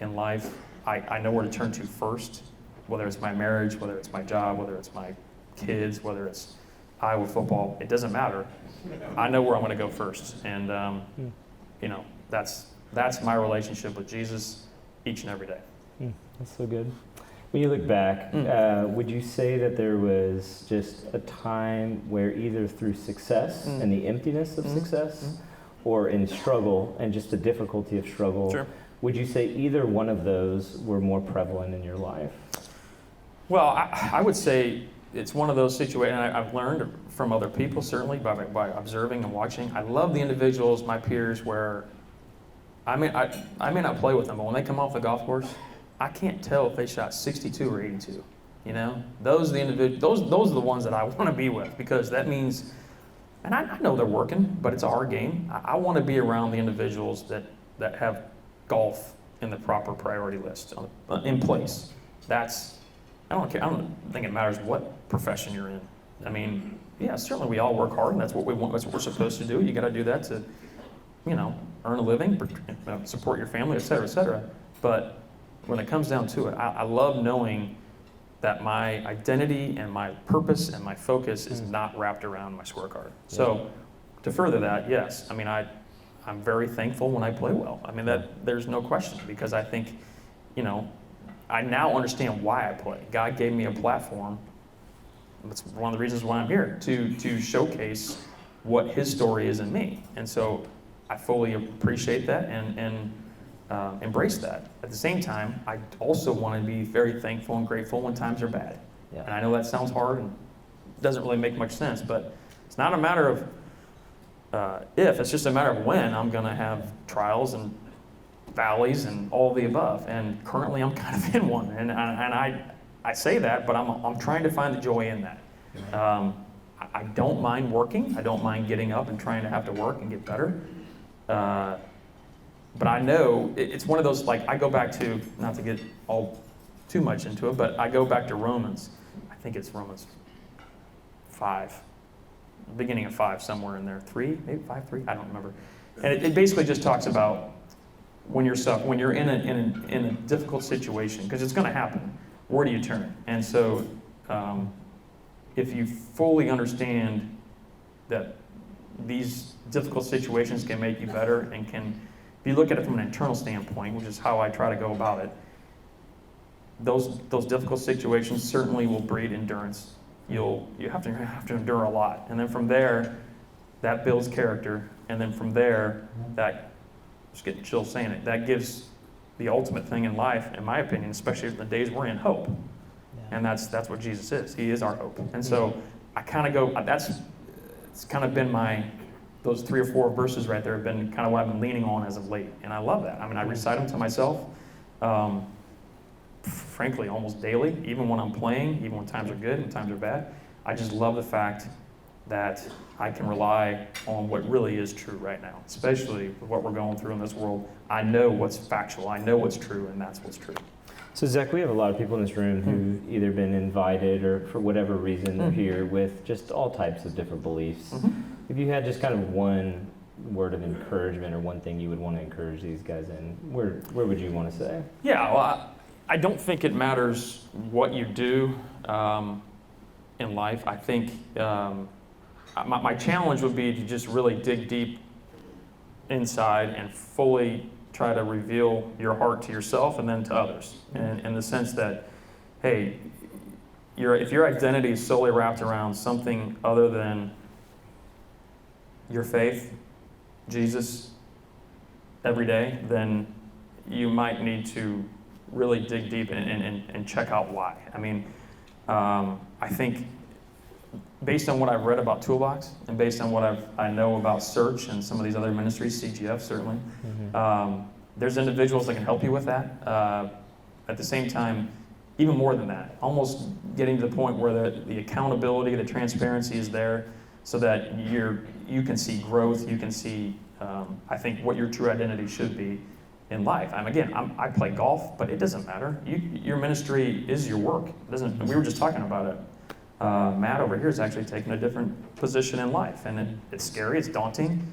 [SPEAKER 2] in life, I know where to turn to first, whether it's my marriage, whether it's my job, whether it's my kids, whether it's Iowa football, it doesn't matter. I know where I'm going to go first. And, that's my relationship with Jesus each and every day.
[SPEAKER 1] That's so good. When you look back, would you say that there was just a time where either through success and the emptiness of success or in struggle and just the difficulty of struggle,
[SPEAKER 2] Sure.
[SPEAKER 1] would you say either one of those were more prevalent in your life?
[SPEAKER 2] Well, I would say it's one of those situations, and I've learned from other people, certainly, by observing and watching. I love the individuals, my peers, where I may not play with them, but when they come off the golf course, I can't tell if they shot 62 or 82. You know, those are the individuals. Those are the ones that I want to be with, because that means, and I know they're working, but it's a hard game. I want to be around the individuals that have golf in the proper priority list in place. I don't care. I don't think it matters what profession you're in. I mean, yeah, certainly we all work hard, and that's what we want. That's what we're supposed to do. You got to do that to, earn a living, support your family, et cetera, et cetera. But when it comes down to it, I love knowing that my identity and my purpose and my focus is not wrapped around my scorecard. So to further that, yes, I mean, I'm very thankful when I play well. I mean, there's no question, because I think, I now understand why I play. God gave me a platform. That's one of the reasons why I'm here, to showcase what His story is in me. And so I fully appreciate that and embrace that. At the same time, I also want to be very thankful and grateful when times are bad. Yeah. And I know that sounds hard and doesn't really make much sense, but it's not a matter of if, it's just a matter of when I'm going to have trials and valleys and all the above. And currently I'm kind of in one. And I say that, but I'm trying to find the joy in that. I don't mind working. I don't mind getting up and trying to have to work and get better. But I know it's one of those, like, I go back to, not to get all too much into it, but I go back to Romans. I think it's Romans 5, beginning of 5, somewhere in there. 3, maybe 5:3, I don't remember. And it basically just talks about when you're in a difficult situation, because it's going to happen. Where do you turn? And so, if you fully understand that these difficult situations can make you better, and if you look at it from an internal standpoint, which is how I try to go about it, those difficult situations certainly will breed endurance. You have to endure a lot, and then from there, that builds character, and then from there, that, just getting chills saying it, that gives the ultimate thing in life, in my opinion, especially in the days we're in, hope. Yeah. And that's what Jesus is. He is our hope. And so I kind of go, it's kind of been those 3 or 4 verses right there have been kind of what I've been leaning on as of late. And I love that. I mean, I recite them to myself, frankly, almost daily, even when I'm playing, even when times are good and times are bad. I just love the fact that I can rely on what really is true right now, especially with what we're going through in this world. I know what's factual, I know what's true, and that's what's true.
[SPEAKER 1] So Zach, we have a lot of people in this room who've either been invited or for whatever reason they're here with just all types of different beliefs. If you had just kind of one word of encouragement or one thing you would want to encourage these guys in, where would you want to say?
[SPEAKER 2] Yeah, well, I don't think it matters what you do in life. I think my challenge would be to just really dig deep inside and fully try to reveal your heart to yourself and then to others. And in the sense that, hey, if your identity is solely wrapped around something other than your faith, Jesus, every day, then you might need to really dig deep and check out why. I mean, I think based on what I've read about Toolbox and based on what I know about Search and some of these other ministries, CGF certainly, there's individuals that can help you with that. At the same time, even more than that, almost getting to the point where the accountability, the transparency is there so that you can see growth, you can see, I think, what your true identity should be in life. I play golf, but it doesn't matter. Your ministry is your work. We were just talking about it. Matt over here is actually taking a different position in life, and it's scary, it's daunting.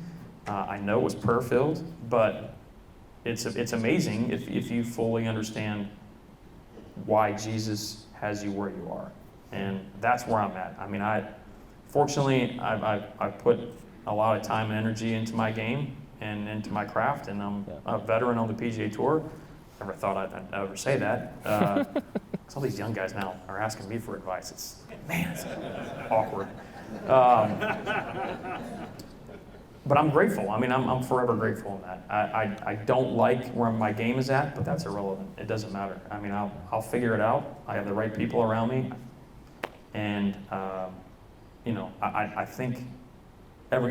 [SPEAKER 2] I know it was prayer-filled, but it's amazing if you fully understand why Jesus has you where you are. And that's where I'm at. I mean, fortunately, I've put a lot of time and energy into my game and into my craft, and I'm a veteran on the PGA Tour. Never thought I'd ever say that. All these young guys now are asking me for advice. It's awkward. But I'm grateful. I mean, I'm forever grateful in that. I don't like where my game is at, but that's irrelevant. It doesn't matter. I mean, I'll figure it out. I have the right people around me. And, I think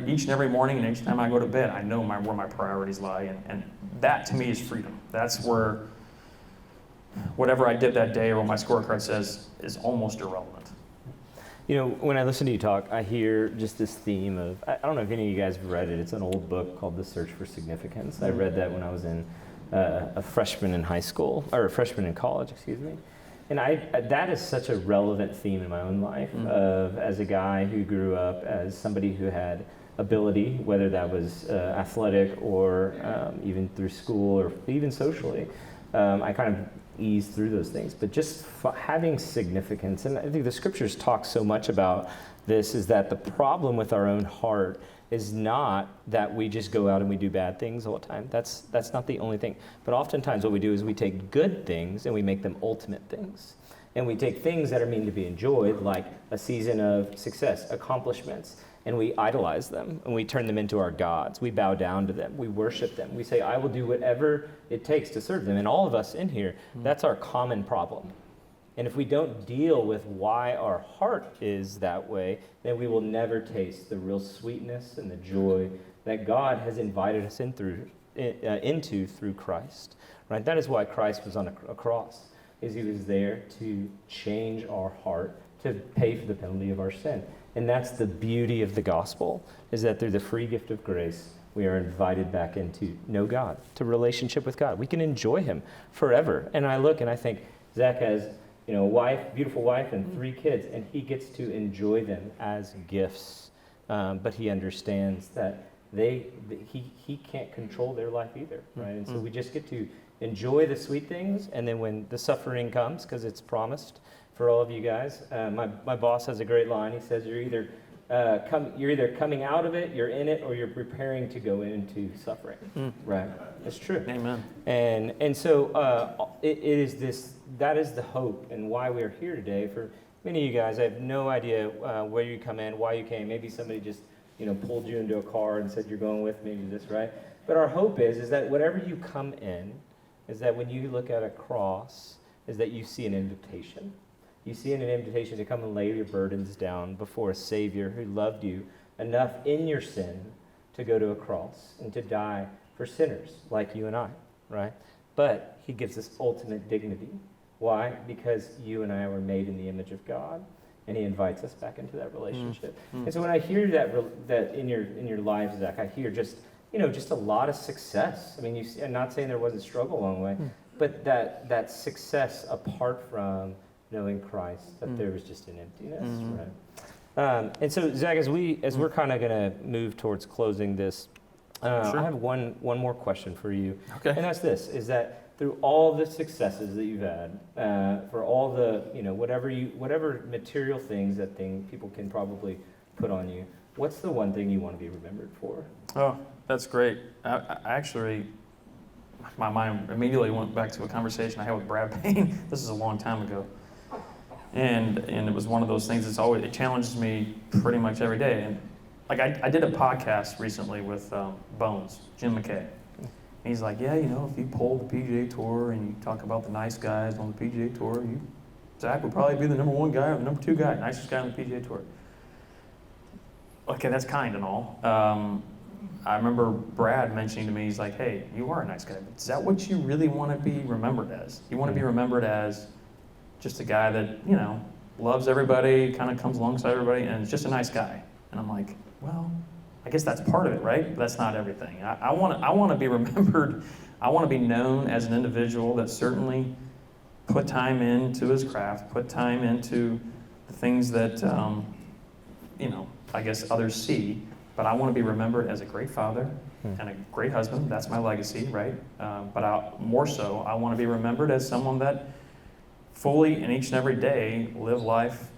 [SPEAKER 2] each and every morning and each time I go to bed, I know where my priorities lie. And that, to me, is freedom. That's where whatever I did that day or what my scorecard says is almost irrelevant.
[SPEAKER 1] When I listen to you talk, I hear just this theme of, I don't know if any of you guys have read it. It's an old book called The Search for Significance. I read that when I was a freshman in high school, or a freshman in college, excuse me. And that is such a relevant theme in my own life of, as a guy who grew up as somebody who had ability, whether that was athletic or even through school or even socially. I kind of ease through those things, but just having significance. And I think the scriptures talk so much about this, is that the problem with our own heart is not that we just go out and we do bad things all the time. That's not the only thing. But oftentimes what we do is we take good things and we make them ultimate things. And we take things that are meant to be enjoyed, like a season of success, accomplishments, and we idolize them, and we turn them into our gods. We bow down to them. We worship them. We say, I will do whatever it takes to serve them. And all of us in here, that's our common problem. And if we don't deal with why our heart is that way, then we will never taste the real sweetness and the joy that God has invited us into through Christ. Right? That is why Christ was on a cross, is he was there to change our heart, to pay for the penalty of our sin. And that's the beauty of the gospel, is that through the free gift of grace, we are invited back into know God, to relationship with God. We can enjoy him forever. And I look and I think, Zach has a wife, beautiful wife, and 3 kids, and he gets to enjoy them as gifts. But he understands that he can't control their life either, right? And so we just get to enjoy the sweet things, and then when the suffering comes, because it's promised for all of you guys, my boss has a great line. He says, you're either coming out of it, you're in it, or you're preparing to go into suffering. Right? It's true.
[SPEAKER 2] Amen.
[SPEAKER 1] And so it is this. That is the hope and why we're here today. For many of you guys, I have no idea where you come in, why you came. Maybe somebody just pulled you into a car and said you're going with me to this, right? But our hope is that whatever you come in, is that when you look at a cross, is that you see an invitation. You see an invitation to come and lay your burdens down before a Savior who loved you enough in your sin to go to a cross and to die for sinners like you and I, right? But he gives us ultimate dignity. Why? Because you and I were made in the image of God, and he invites us back into that relationship. And so when I hear that in your lives, Zach, I hear just a lot of success. I mean, I'm not saying there wasn't struggle along the way, but that success apart from knowing Christ, that there was just an emptiness, right? And so, Zach, as we're kind of going to move towards closing this,
[SPEAKER 2] Sure.
[SPEAKER 1] I have one more question for you.
[SPEAKER 2] Okay.
[SPEAKER 1] And that's this, is that through all the successes that you've had, for all the, whatever material things that people can probably put on you, what's the one thing you want to be remembered for?
[SPEAKER 2] Oh, that's great. I actually, my mind immediately went back to a conversation I had with Brad Payne. This is a long time ago. And it was one of those things it challenges me pretty much every day. And like I did a podcast recently with Bones, Jim McKay. And he's like, yeah, you know, if you poll the PGA Tour and you talk about the nice guys on the PGA Tour, Zach would probably be the number 1 guy or the number 2 guy, nicest guy on the PGA Tour. Okay, that's kind and all. I remember Brad mentioning to me, he's like, hey, you are a nice guy, but is that what you really want to be remembered as? You want to be remembered as just a guy that, you know, loves everybody, kind of comes alongside everybody, and is just a nice guy. And I'm like, well, I guess that's part of it, right? But that's not everything. I want to be remembered. I want to be known as an individual that certainly put time into his craft, put time into the things that, you know, I guess others see. But I want to be remembered as a great father and a great husband. That's my legacy, right? But more so, I want to be remembered as someone that fully and each and every day live life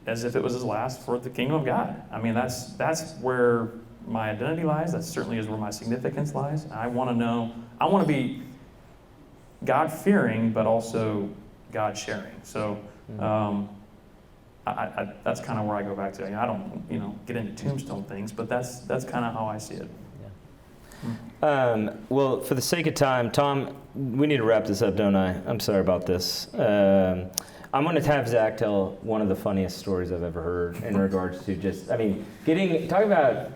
[SPEAKER 2] as if it was his last for the kingdom of God. I mean, that's where my identity lies. That certainly is where my significance lies. I want to be God-fearing, but also God-sharing. So that's kind of where I go back to. I don't, you know, get into tombstone things, but that's kind of how I see it.
[SPEAKER 1] Well, for the sake of time, Tom, we need to wrap this up, don't I? I'm sorry about this. I'm going to have Zach tell one of the funniest stories I've ever heard in regards to just, I mean, talk about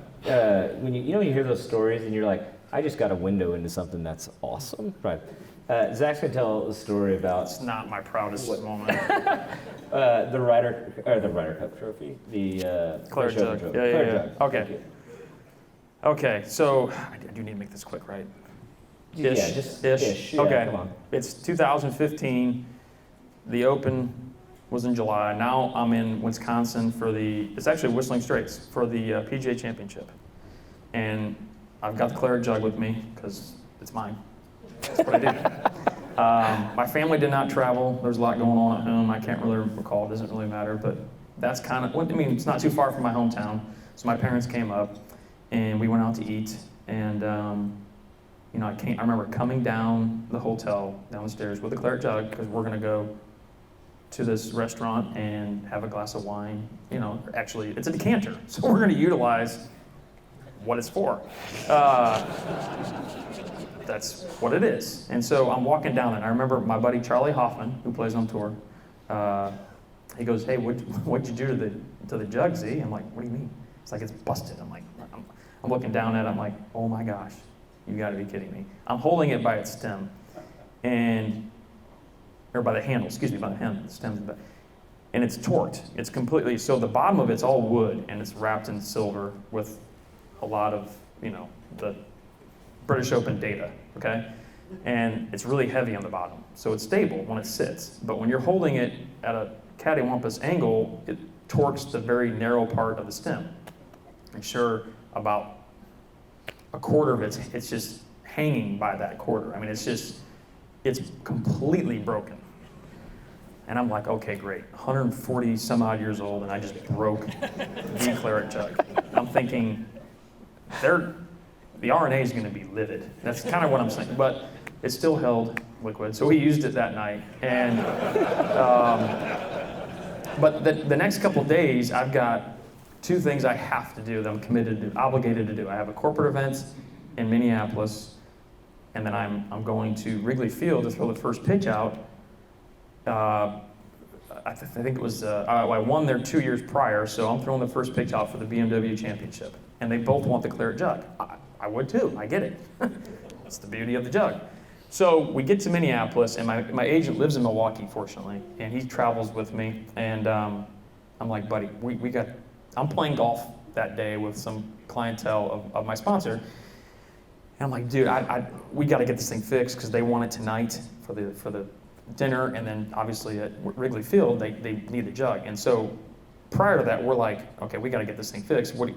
[SPEAKER 1] when you hear those stories and you're like, I just got a window into something that's awesome, right? Zach's going to tell a story about.
[SPEAKER 2] It's not my proudest moment.
[SPEAKER 1] The Ryder Cup trophy, the
[SPEAKER 2] Claire Jug.
[SPEAKER 1] Trophy.
[SPEAKER 2] Yeah.
[SPEAKER 1] Jug.
[SPEAKER 2] Okay. Okay, so I do need to make this quick, right?
[SPEAKER 1] Ish. Yeah,
[SPEAKER 2] okay.
[SPEAKER 1] Come on.
[SPEAKER 2] It's 2015. The Open was in July. Now I'm in Wisconsin it's actually Whistling Straits for the PGA Championship. And I've got the Claret Jug with me because it's mine. That's what I do. My family did not travel. There's a lot going on at home. I can't really recall. It doesn't really matter. But that's kind of, it's not too far from my hometown. So my parents came up and we went out to eat. And, I remember coming down the hotel, down the stairs with a Claret Jug because we're going to go to this restaurant and have a glass of wine. Actually, it's a decanter. So we're going to utilize what it's for. That's what it is. And so I'm walking down and I remember my buddy Charlie Hoffman, who plays on tour, he goes, hey, what'd you do to the jug, Z? I'm like, what do you mean? It's like, it's busted. I'm like, I'm looking down at it, I'm like, oh my gosh, you gotta be kidding me. I'm holding it by its stem, or by the handle, by the handle, the stem, and it's torqued. It's completely, so the bottom of it's all wood and it's wrapped in silver with a lot of, the British Open data, okay? And it's really heavy on the bottom. So it's stable when it sits, but when you're holding it at a cattywampus angle, it torques the very narrow part of the stem. And sure, about a quarter of it's just hanging by that quarter. I mean, it's completely broken. And I'm like, okay, great. 140 some odd years old, and I just broke the Claret Jug. I'm thinking, the RNA is going to be livid. That's kind of what I'm saying. But it still held liquid, so we used it that night. And but the next couple of days, I've got 2 things I have to do that I'm committed to, obligated to do. I have a corporate event in Minneapolis, and then I'm going to Wrigley Field to throw the first pitch out. I think it was, I won there 2 years prior, so I'm throwing the first pitch out for the BMW Championship. And they both want the Claret Jug. I would too, I get it. That's the beauty of the jug. So we get to Minneapolis, and my agent lives in Milwaukee, fortunately, and he travels with me. And I'm like, buddy, I'm playing golf that day with some clientele of my sponsor. And I'm like, dude, we got to get this thing fixed because they want it tonight for the dinner, and then obviously at Wrigley Field they need the jug. And so prior to that, we're like, okay, we got to get this thing fixed. We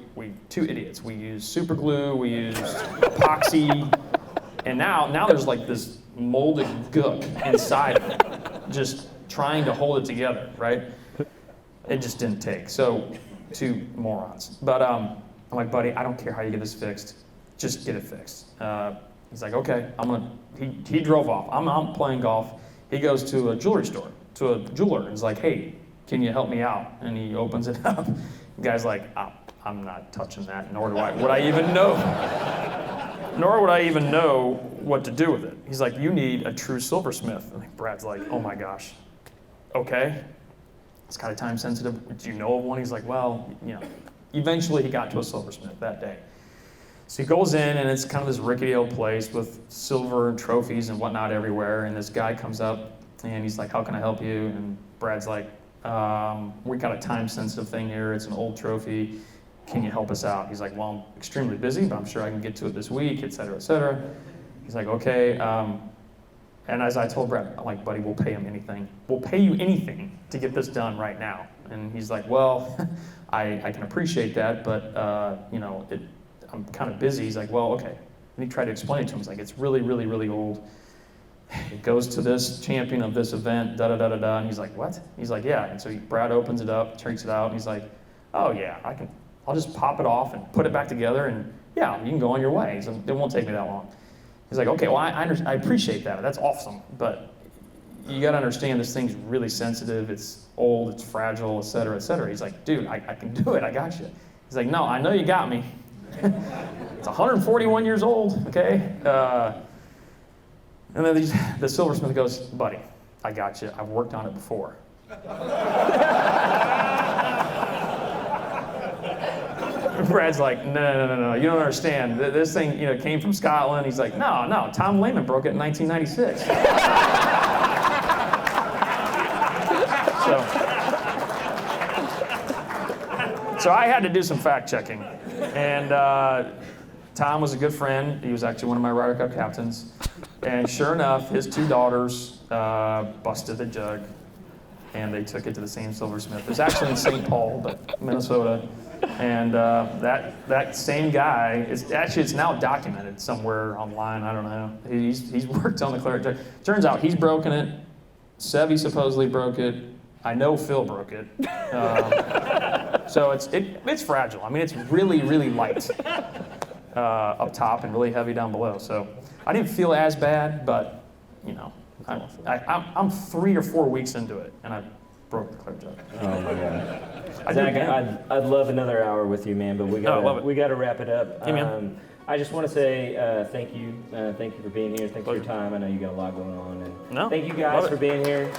[SPEAKER 2] 2 idiots. We use super glue, we use epoxy, and now there's like this molded gook inside of it, just trying to hold it together, right? It just didn't take. So 2 morons. But I'm like, buddy, I don't care how you get this fixed, just get it fixed. He's like, okay, he drove off. I'm playing golf. He goes to a jewelry store, to a jeweler, and he's like, hey, can you help me out? And he opens it up. The guy's like, I'm not touching that, nor would I even know nor would I even know what to do with it. He's like, you need a true silversmith. And Brad's like, oh my gosh, okay. It's kind of time sensitive. Do you know of one? He's like, well, eventually he got to a silversmith that day. So he goes in, and it's kind of this rickety old place with silver and trophies and whatnot everywhere. And this guy comes up, and he's like, how can I help you? And Brad's like, we got a time-sensitive thing here. It's an old trophy. Can you help us out? He's like, well, I'm extremely busy, but I'm sure I can get to it this week, et cetera, et cetera. He's like, okay. And as I told Brad, I'm like, buddy, we'll pay him anything. We'll pay you anything to get this done right now. And he's like, well, I can appreciate that, but I'm kind of busy. He's like, well, okay. And he tried to explain it to him. He's like, it's really, really, really old. It goes to this champion of this event, da-da-da-da-da. And he's like, what? He's like, yeah. And so Brad opens it up, takes it out, and he's like, oh, yeah, I'll just pop it off and put it back together, and yeah, you can go on your way. He said, it won't take me that long. He's like, okay, well, I appreciate that. That's awesome. But you got to understand this thing's really sensitive. It's old, it's fragile, et cetera, et cetera. He's like, dude, I can do it. I got you. He's like, no, I know you got me. It's 141 years old, okay? And then the silversmith goes, buddy, I got you. I've worked on it before. Brad's like, no, you don't understand. This thing, came from Scotland. He's like, no, Tom Lehman broke it in 1996. So I had to do some fact checking. And Tom was a good friend. He was actually one of my Ryder Cup captains. And sure enough, his two daughters busted the jug, and they took it to the same silversmith. It was actually in St. Paul, but Minnesota. And that same guy, it's now documented somewhere online, I don't know. He's worked on the claret jug. Turns out he's broken it. Sevy supposedly broke it. I know Phil broke it. So it's fragile. I mean, it's really, really light up top and really heavy down below. So I didn't feel as bad, but I'm 3 or 4 weeks into it, and I broke the claret jug.
[SPEAKER 1] Oh my God. Zach, I'd love another hour with you, man, but we gotta wrap it up.
[SPEAKER 2] Hey, man.
[SPEAKER 1] I just want to say thank you for being here. Thanks for your time. I know you got a lot going on, and thank you guys for being here.